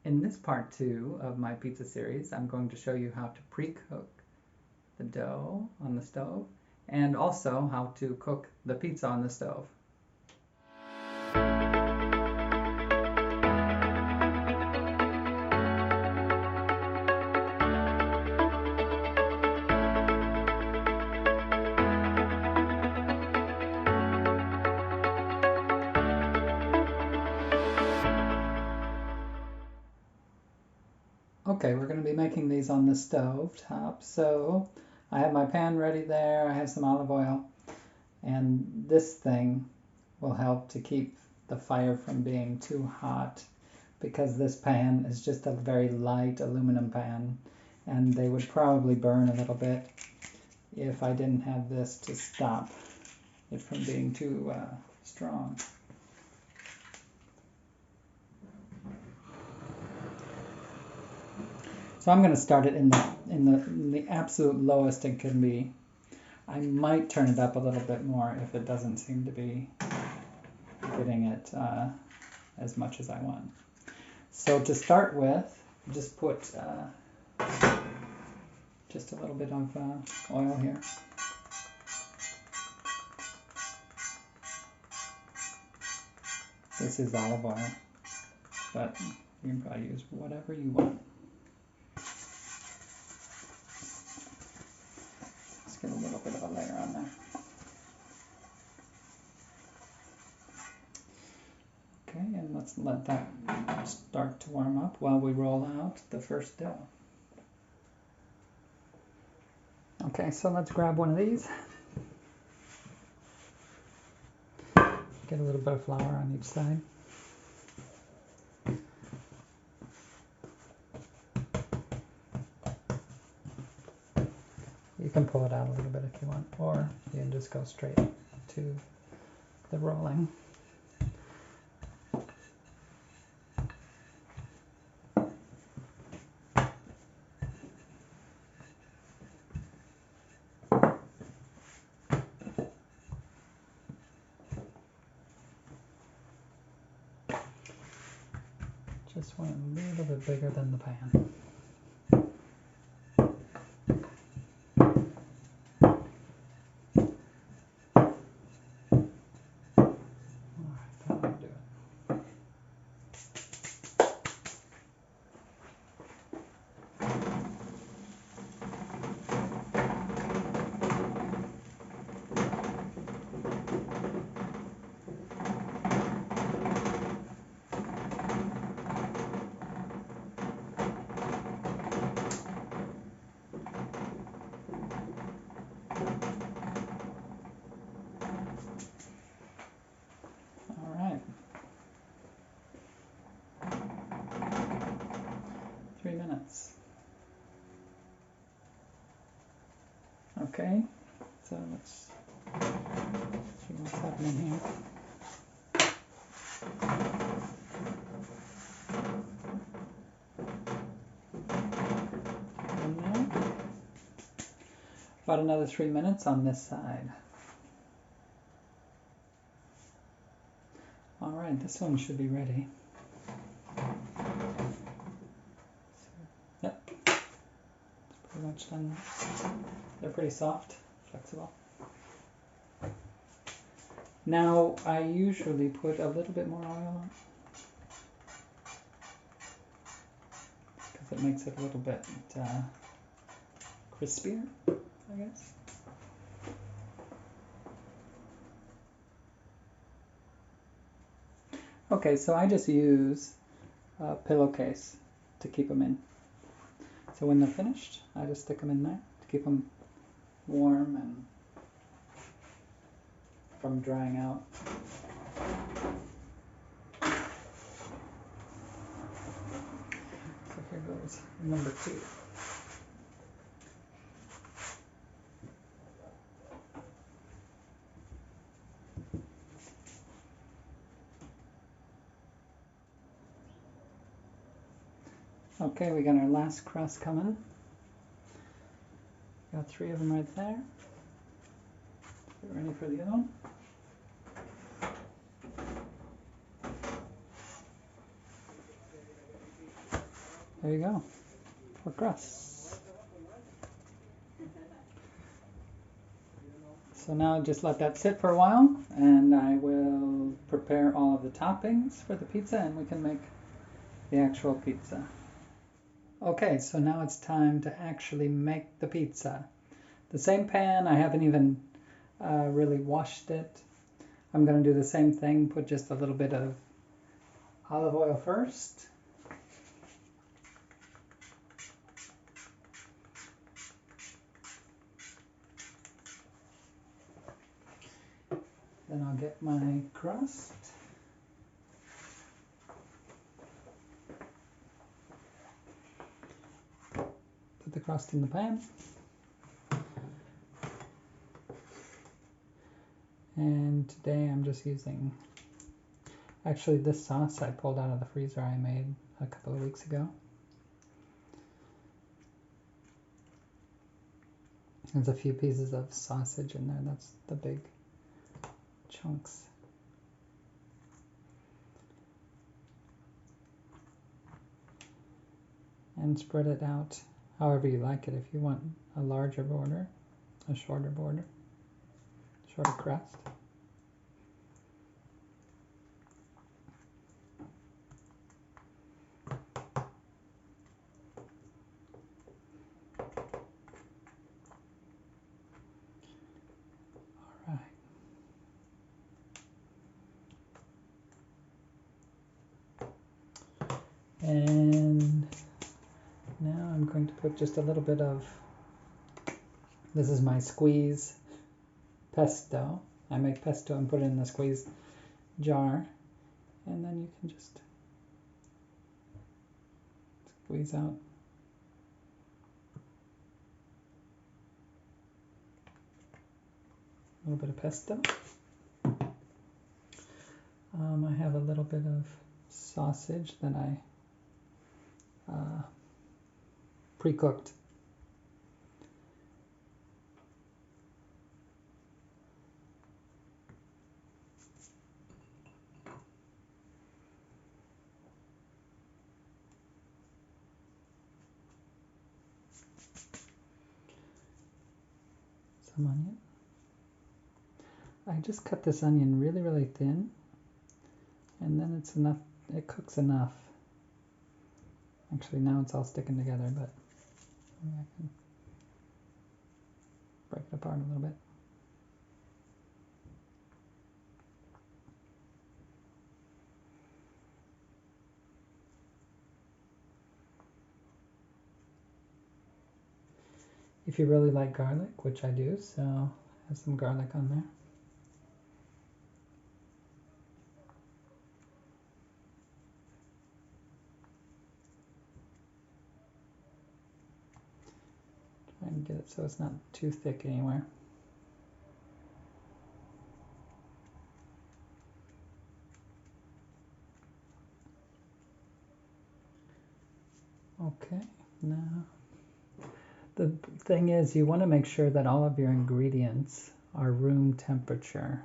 In this part 2 of my pizza series, I'm going to show you how to pre-cook the dough on the stove and also how to cook the pizza on the stove. Okay, we're going to be making these on the stove top, so I have my pan ready there, I have some olive oil, and this thing will help to keep the fire from being too hot because this pan is just a very light aluminum pan and they would probably burn a little bit if I didn't have this to stop it from being too strong. So I'm going to start it in the absolute lowest it can be. I might turn it up a little bit more if it doesn't seem to be getting it as much as I want. So to start with, just put just a little bit of oil here. This is olive oil, but you can probably use whatever you want. Just get a little bit of a layer on there. Okay, and let's let that start to warm up while we roll out the first dough. Okay, so let's grab one of these. Get a little bit of flour on each side. You can pull it out a little bit if you want, or you can just go straight to the rolling. Just went a little bit bigger than the pan. Alright. 3 minutes. Okay, so let's see what's happening here. And now, about another 3 minutes on this side. Alright, this one should be ready. Yep, it's pretty much done. They're pretty soft, flexible. Now, I usually put a little bit more oil on because it makes it a little bit crispier, I guess. Okay, so I just use a pillowcase to keep them in. So when they're finished, I just stick them in there to keep them warm and from drying out. So here goes number 2. Okay, we got our last crust coming. Got 3 of them right there. Get ready for the other one. There you go, for crusts. So now just let that sit for a while, and I will prepare all of the toppings for the pizza, and we can make the actual pizza. Okay, so now it's time to actually make the pizza. The same pan, I haven't even really washed it. I'm going to do the same thing, put just a little bit of olive oil first. Then I'll get my crust. Put the crust in the pan. And today I'm just using, actually this sauce I pulled out of the freezer I made a couple of weeks ago. There's a few pieces of sausage in there, that's the big chunks. And spread it out however you like it. If you want a larger border, a shorter border, shorter crust. All right. And now I'm going to put just a little bit of, this is my squeeze pesto. I make pesto and put it in the squeeze jar. And then you can just squeeze out a little bit of pesto. I have a little bit of sausage that I pre-cooked. Some onion. I just cut this onion really, really thin, and then it's enough, it cooks enough. Actually, now it's all sticking together, but maybe I can break it apart a little bit. If you really like garlic, which I do, so have some garlic on there. Try and get it so it's not too thick anywhere. Okay, now the thing is you want to make sure that all of your ingredients are room temperature,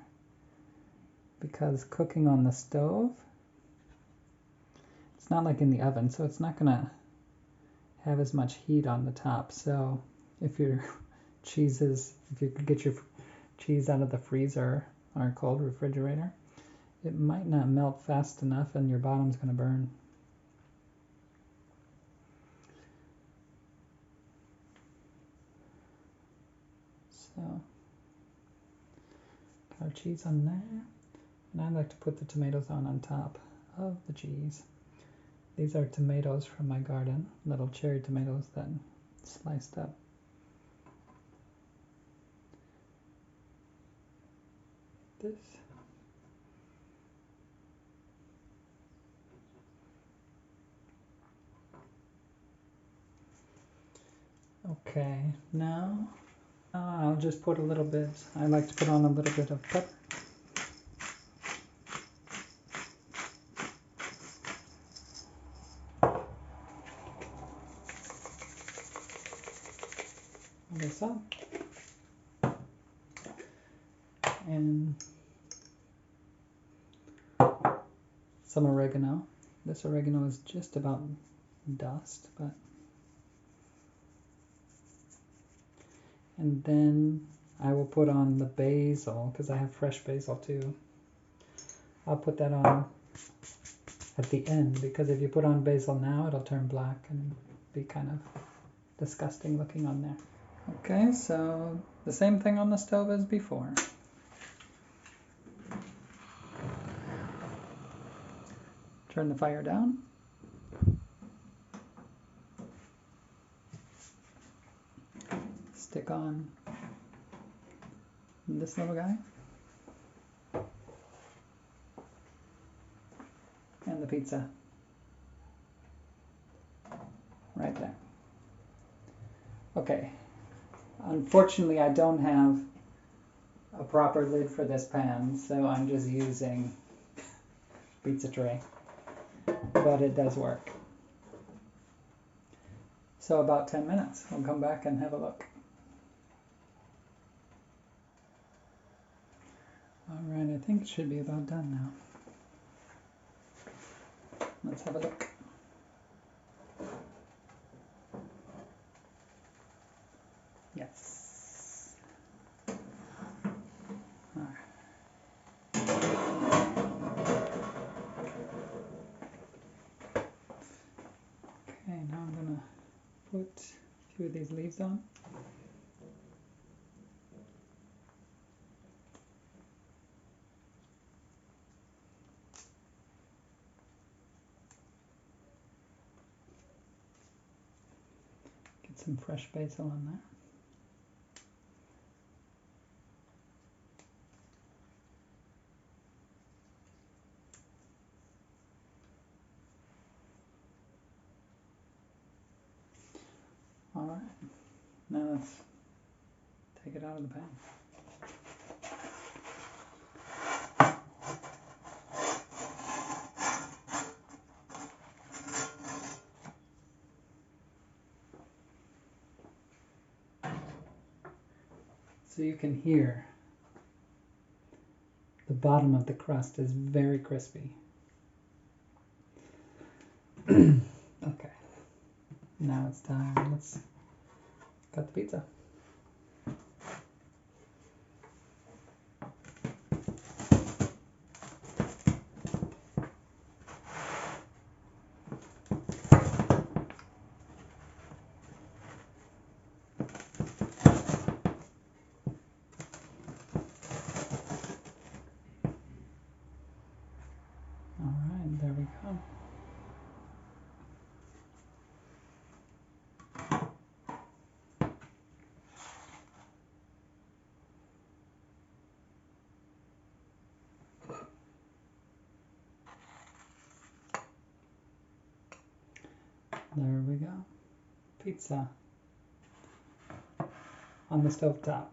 because cooking on the stove, it's not like in the oven, so it's not gonna have as much heat on the top. So if your cheeses, if you could get your cheese out of the freezer or a cold refrigerator, it might not melt fast enough and your bottom's gonna burn. So got our cheese on there, and I like to put the tomatoes on top of the cheese. These are tomatoes from my garden, little cherry tomatoes that sliced up. This. Okay, now I'll just put a little bit, I like to put on a little bit of pepper. This up. And some oregano. This oregano is just about dust, but. And then I will put on the basil, because I have fresh basil too. I'll put that on at the end, because if you put on basil now, it'll turn black and be kind of disgusting looking on there. Okay, so the same thing on the stove as before. Turn the fire down. Stick on this little guy. And the pizza. Right there. Okay. Unfortunately, I don't have a proper lid for this pan, so I'm just using pizza tray. But it does work. So about 10 minutes. We'll come back and have a look. Alright, I think it should be about done now. Let's have a look. Yes. Alright. Okay, now I'm going to put a few of these leaves on. Get some fresh basil on there. Alright, now let's take it out of the pan. So you can hear the bottom of the crust is very crispy. Okay, now it's time. Let's cut the pizza. Alright, there we go. There we go. Pizza on the stovetop.